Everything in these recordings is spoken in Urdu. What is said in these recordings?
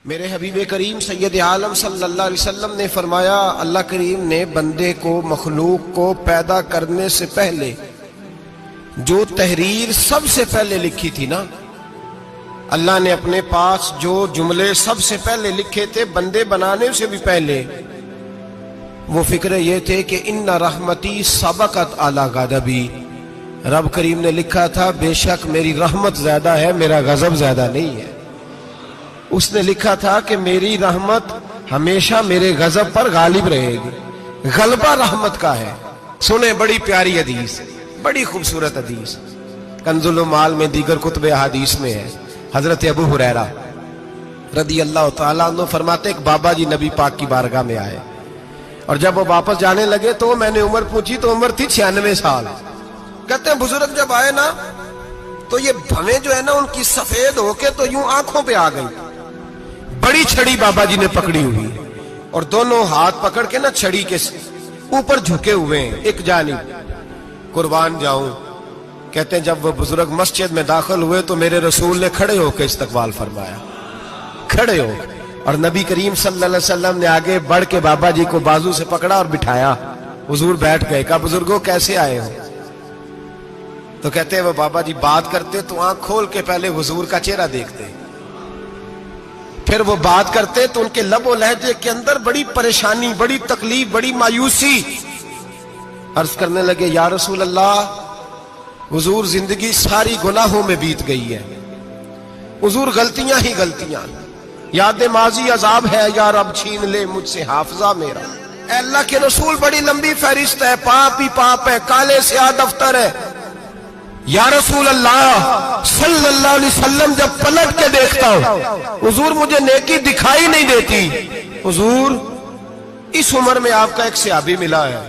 میرے حبیب کریم سید عالم صلی اللہ علیہ وسلم نے فرمایا، اللہ کریم نے بندے کو، مخلوق کو پیدا کرنے سے پہلے جو تحریر سب سے پہلے لکھی تھی نا، اللہ نے اپنے پاس جو جملے سب سے پہلے لکھے تھے بندے بنانے سے بھی پہلے، وہ فکر یہ تھے کہ ان رحمتی سبقت اعلی غضبی، رب کریم نے لکھا تھا بے شک میری رحمت زیادہ ہے، میرا غضب زیادہ نہیں ہے۔ اس نے لکھا تھا کہ میری رحمت ہمیشہ میرے غضب پر غالب رہے گی، غلبہ رحمت کا ہے۔ سنیں بڑی پیاری حدیث، بڑی خوبصورت حدیث، کنز المال میں دیگر کتب احادیث میں ہے۔ حضرت ابو ہریرہ رضی اللہ تعالیٰ عنہ فرماتے ایک بابا جی نبی پاک کی بارگاہ میں آئے، اور جب وہ واپس جانے لگے تو میں نے عمر پوچھی تو عمر تھی 96 سال۔ کہتے ہیں بزرگ جب آئے نا تو یہ بھویں جو ہے نا ان کی سفید ہو کے تو یوں آنکھوں پہ آ گئی، بڑی چھڑی بابا جی نے پکڑی ہوئی اور دونوں ہاتھ پکڑ کے نا چھڑی کے اوپر جھکے ہوئے ہیں ایک جانب، قربان جاؤں۔ کہتے ہیں جب وہ بزرگ مسجد میں داخل ہوئے تو میرے رسول نے کھڑے ہو کے استقبال فرمایا، کھڑے ہو، اور نبی کریم صلی اللہ علیہ وسلم نے آگے بڑھ کے بابا جی کو بازو سے پکڑا اور بٹھایا۔ حضور بیٹھ گئے، کہا بزرگوں کیسے آئے ہو؟ تو کہتے ہیں وہ بابا جی بات کرتے تو آنکھ کھول کے پہلے حضور کا چہرہ دیکھتے، پھر وہ بات کرتے تو ان کے لب و لہجے کے اندر بڑی پریشانی، بڑی تکلیف، بڑی مایوسی۔ عرض کرنے لگے یا رسول اللہ، حضور زندگی ساری گناہوں میں بیت گئی ہے، حضور غلطیاں ہی غلطیاں، یاد ماضی عذاب ہے، یا رب چھین لے مجھ سے حافظہ میرا۔ اے اللہ کے رسول بڑی لمبی فہرست ہے، پاپ ہی پاپ ہے، کالے سیاہ دفتر ہے۔ یا رسول اللہ صلی اللہ علیہ وسلم جب پلٹ کے دیکھتا ہوں حضور مجھے نیکی دکھائی نہیں دیتی۔ حضور اس عمر میں آپ کا ایک صحابی ملا ہے،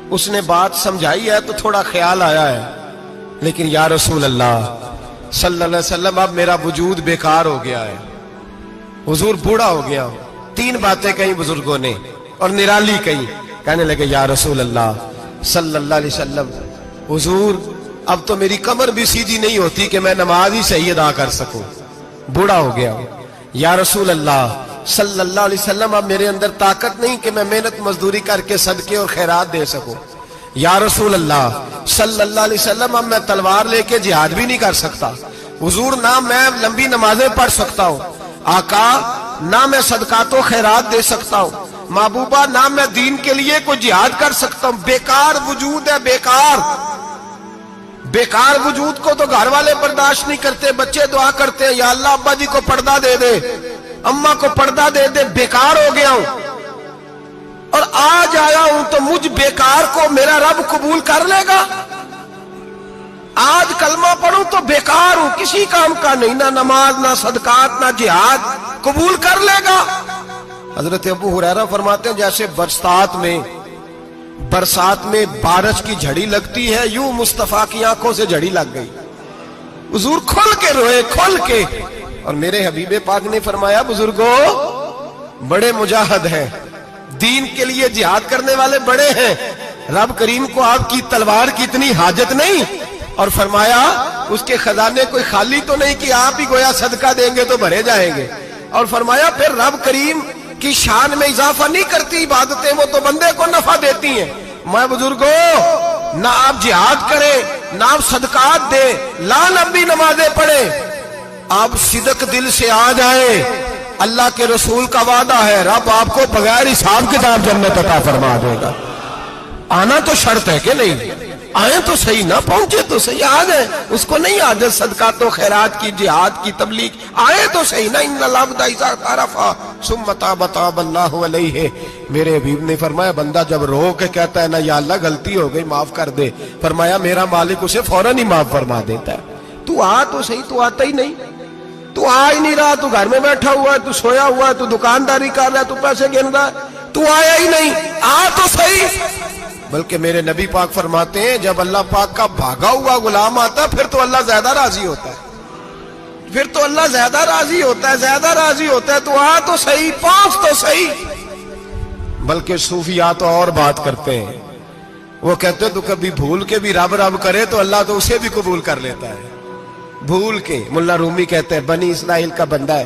اس نے بات سمجھائی ہے تو تھوڑا خیال آیا ہے، لیکن یا رسول اللہ صلی اللہ علیہ وسلم اب میرا وجود بیکار ہو گیا ہے، حضور بوڑھا ہو گیا ہوں۔ تین باتیں کہیں بزرگوں نے اور نرالی کہیں، کہنے لگے یا رسول اللہ صلی اللہ علیہ وسلم، حضور اب تو میری کمر بھی سیدھی نہیں ہوتی کہ میں نماز ہی صحیح ادا کر سکوں، بوڑھا ہو گیا ہوں۔ یا رسول اللہ صلی اللہ علیہ وسلم اب میرے اندر طاقت نہیں کہ میں محنت مزدوری کر کے صدقے اور خیرات دے سکوں۔ یا رسول اللہ صلی اللہ علیہ وسلم اب میں تلوار لے کے جہاد بھی نہیں کر سکتا، حضور نہ میں لمبی نمازیں پڑھ سکتا ہوں، آقا نہ میں صدقات و خیرات دے سکتا ہوں، محبوبہ نہ میں دین کے لیے کوئی جہاد کر سکتا ہوں، بیکار وجود ہے، بیکار بیکار وجود کو تو گھر والے برداشت نہیں کرتے، بچے دعا کرتے ہیں یا اللہ ابا جی کو پردہ دے دے، اماں کو پردہ دے دے، بیکار ہو گیا ہوں اور آج آیا ہوں تو مجھ بیکار کو میرا رب قبول کر لے گا؟ آج کلمہ پڑھوں تو بیکار ہوں، کسی کام کا نہیں، نہ نماز نہ صدقات نہ جہاد، قبول کر لے گا؟ حضرت ابو ہریرہ فرماتے ہیں جیسے برسات میں بارش کی جھڑی لگتی ہے، یوں مصطفیٰ کی آنکھوں سے جھڑی لگ گئی، حضور کھل کے روئے، کھل کے۔ اور میرے حبیب پاک نے فرمایا بزرگوں بڑے مجاہد ہیں، دین کے لیے جہاد کرنے والے بڑے ہیں، رب کریم کو آپ کی تلوار کی اتنی حاجت نہیں، اور فرمایا اس کے خزانے کوئی خالی تو نہیں کہ آپ ہی گویا صدقہ دیں گے تو بھرے جائیں گے، اور فرمایا پھر رب کریم کی شان میں اضافہ نہیں کرتی عبادتیں، وہ تو بندے کو نفع دیتی ہیں۔ میں بزرگوں نہ آپ جہاد کریں، نہ آپ صدقات دیں، لا لمبی نمازیں پڑھیں، آپ صدق دل سے آ جائیں، اللہ کے رسول کا وعدہ ہے رب آپ کو بغیر حساب کتاب جنت عطا فرما دے گا۔ آنا تو شرط ہے کہ نہیں؟ آئیں تو صحیح، نہ پہنچے تو صحیح، آ جائیں، اس کو نہیں عادت صدقات و خیرات کی، جہاد کی، تبلیغ، آئے تو صحیح نا۔ ان العبد اذا اعترف ثم تاب تاب اللہ علیہ۔ میرے حبیب نے فرمایا بندہ جب رو کے کہتا ہے نا یا اللہ غلطی ہو گئی معاف کر دے، فرمایا میرا مالک اسے فوراً ہی معاف فرما دیتا ہے۔ تو آ تو صحیح، تو آتا ہی نہیں، تو آ ہی نہیں رہا، تو گھر میں بیٹھا ہوا ہے، تو سویا ہوا ہے، تو دکانداری کر رہا ہے، تو پیسے گن رہا ہے، تو آیا ہی نہیں، آ تو صحیح۔ بلکہ میرے نبی پاک فرماتے ہیں جب اللہ پاک کا بھاگا ہوا غلام آتا ہے پھر تو اللہ زیادہ راضی ہوتا ہے، پھر تو اللہ زیادہ راضی ہوتا ہے، زیادہ راضی ہوتا ہے، تو آ تو صحیح، پہنچ تو صحیح۔ بلکہ صوفیاء تو اور بات کرتے ہیں، وہ کہتے ہیں تو کبھی بھول کے بھی رب رب کرے تو اللہ تو اسے بھی قبول کر لیتا ہے، بھول کے۔ ملا رومی کہتے ہیں بنی اسرائیل کا بندہ ہے،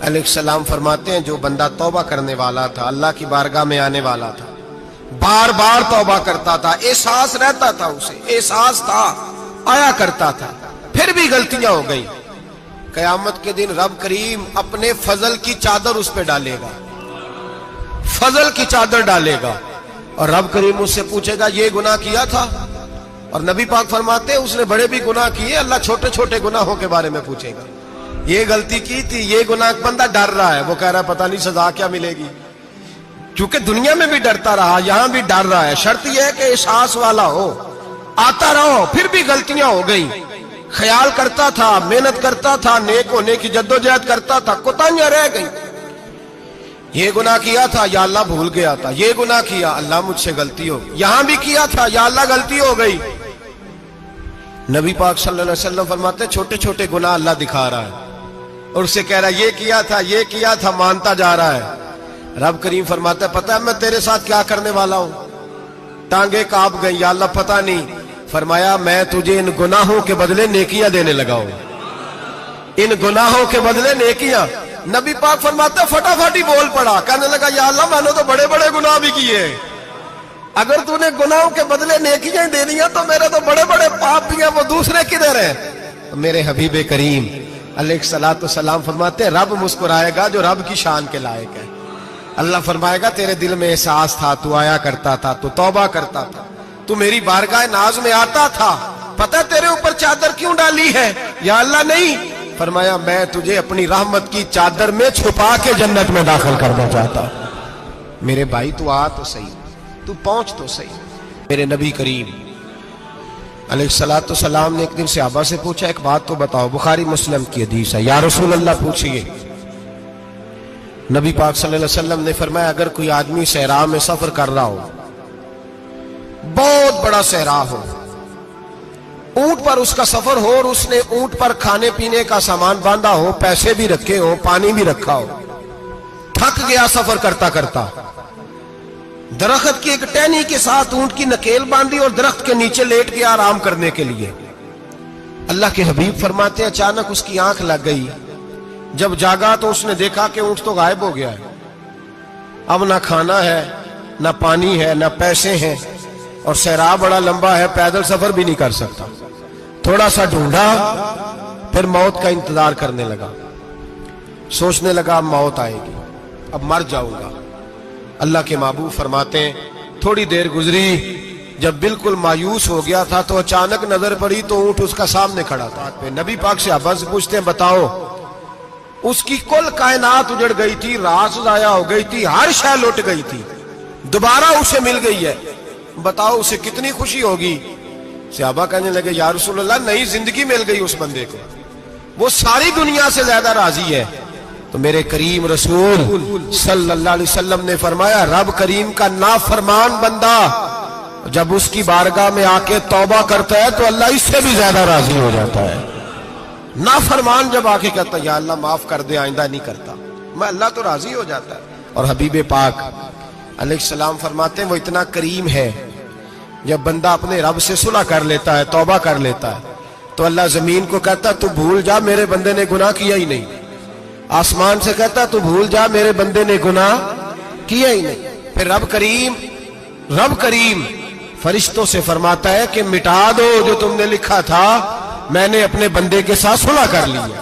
علیہ السلام فرماتے ہیں جو بندہ توبہ کرنے والا تھا، اللہ کی بارگاہ میں آنے والا تھا، بار بار توبہ کرتا تھا، احساس رہتا تھا، اسے احساس تھا، آیا کرتا تھا، پھر بھی غلطیاں ہو گئی، قیامت کے دن رب کریم اپنے فضل کی چادر اس پہ ڈالے گا، فضل کی چادر ڈالے گا، اور رب کریم اس سے پوچھے گا یہ گناہ کیا تھا؟ اور نبی پاک فرماتے ہیں اس نے بڑے بھی گناہ کیے، اللہ چھوٹے چھوٹے گناہوں کے بارے میں پوچھے گا، یہ غلطی کی تھی، یہ گناہ، بندہ ڈر رہا ہے، وہ کہہ رہا ہے پتہ نہیں سزا کیا ملے گی، کیونکہ دنیا میں بھی ڈرتا رہا، یہاں بھی ڈر رہا ہے، شرط یہ ہے کہ احساس والا ہو، آتا رہو، پھر بھی غلطیاں ہو گئی، خیال کرتا تھا، محنت کرتا تھا، نیک ہونے کی جدوجہد کرتا تھا، کوتاہیاں رہ گئی، یہ گناہ کیا تھا یا اللہ بھول گیا تھا، یہ گناہ کیا اللہ مجھ سے غلطی ہو گئی، یہاں بھی کیا تھا یا اللہ غلطی ہو گئی۔ نبی پاک صلی اللہ علیہ وسلم فرماتے ہیں چھوٹے چھوٹے گناہ اللہ دکھا رہا ہے اور اسے کہہ رہا ہے یہ کیا تھا، مانتا جا رہا ہے۔ رب کریم فرماتا ہے پتہ ہے میں تیرے ساتھ کیا کرنے والا ہوں؟ ٹانگیں کانپ گئی، یا اللہ پتہ نہیں، فرمایا میں تجھے ان گناہوں کے بدلے نیکیاں دینے لگا ہوں، ان گناہوں کے بدلے نیکیاں۔ نبی پاک فرماتا ہے فٹافٹ ہی بول پڑا، کہنے لگا یا اللہ میں نے تو بڑے بڑے گناہ بھی کیے، اگر تو نے گناہوں کے بدلے نیکیاں دے دیا تو میرے تو بڑے بڑے پاپ بھی ہیں، وہ دوسرے کدھر ہیں؟ تو میرے حبیب کریم علیہ الصلوۃ والسلام فرماتے ہیں رب مسکرائے گا جو رب کی شان کے لائق ہے، اللہ فرمائے گا تیرے دل میں احساس تھا، تو آیا کرتا تھا، تو توبہ کرتا تھا، تو میری بارگاہ ناز میں آتا تھا، پتہ تیرے اوپر چادر کیوں ڈالی ہے؟ یا اللہ نہیں، فرمایا میں تجھے اپنی رحمت کی چادر میں چھپا کے جنت میں داخل کرنا چاہتا ہوں۔ میرے بھائی تو آ تو صحیح، تو پہنچ تو صحیح۔ میرے نبی کریم علیہ الصلوۃ والسلام نے ایک دن صحابہ سے پوچھا ایک بات تو بتاؤ، بخاری مسلم کی حدیث ہے، یا رسول اللہ پوچھئے۔ نبی پاک صلی اللہ علیہ وسلم نے فرمایا اگر کوئی آدمی صحرا میں سفر کر رہا ہو، بہت بڑا صحرا ہو، اونٹ پر اس کا سفر ہو اور اس نے اونٹ پر کھانے پینے کا سامان باندھا ہو، پیسے بھی رکھے ہو، پانی بھی رکھا ہو، تھک گیا سفر کرتا کرتا، درخت کی ایک ٹہنی کے ساتھ اونٹ کی نکیل باندھی اور درخت کے نیچے لیٹ گیا آرام کرنے کے لیے۔ اللہ کے حبیب فرماتے ہیں اچانک اس کی آنکھ لگ گئی، جب جاگا تو اس نے دیکھا کہ اونٹ تو غائب ہو گیا ہے، اب نہ کھانا ہے، نہ پانی ہے، نہ پیسے ہیں، اور صحرا بڑا لمبا ہے، پیدل سفر بھی نہیں کر سکتا۔ تھوڑا سا ڈھونڈا، پھر موت کا انتظار کرنے لگا، سوچنے لگا اب موت آئے گی، اب مر جاؤں گا۔ اللہ کے محبوب فرماتے ہیں تھوڑی دیر گزری، جب بالکل مایوس ہو گیا تھا تو اچانک نظر پڑی تو اونٹ اس کا سامنے کھڑا تھا۔ نبی پاک سے صحابہ سے پوچھتے ہیں بتاؤ، اس کی کل کائنات اجڑ گئی تھی، راز ضائع ہو گئی تھی، ہر شے لٹ گئی تھی، دوبارہ اسے مل گئی ہے، بتاؤ اسے کتنی خوشی ہوگی؟ صحابہ کہنے لگے یا رسول اللہ نئی زندگی مل گئی اس بندے کو، وہ ساری دنیا سے زیادہ راضی ہے۔ تو میرے کریم رسول صلی اللہ علیہ وسلم نے فرمایا رب کریم کا نافرمان بندہ جب اس کی بارگاہ میں آ کے توبہ کرتا ہے تو اللہ اس سے بھی زیادہ راضی ہو جاتا ہے۔ نافرمان جب آ کے کہتا ہے یا اللہ معاف کر دے، آئندہ نہیں کرتا، میں اللہ تو راضی ہو جاتا ہے۔ اور حبیب پاک علیہ السلام فرماتے ہیں وہ اتنا کریم ہے، جب بندہ اپنے رب سے صلح کر لیتا ہے، توبہ کر لیتا ہے، تو اللہ زمین کو کہتا ہے تو بھول جا میرے بندے نے گناہ کیا ہی نہیں، آسمان سے کہتا تو بھول جا میرے بندے نے گناہ کیا ہی نہیں۔ پھر رب کریم فرشتوں سے فرماتا ہے کہ مٹا دو جو تم نے لکھا تھا، میں نے اپنے بندے کے ساتھ صلح کر لی ہے۔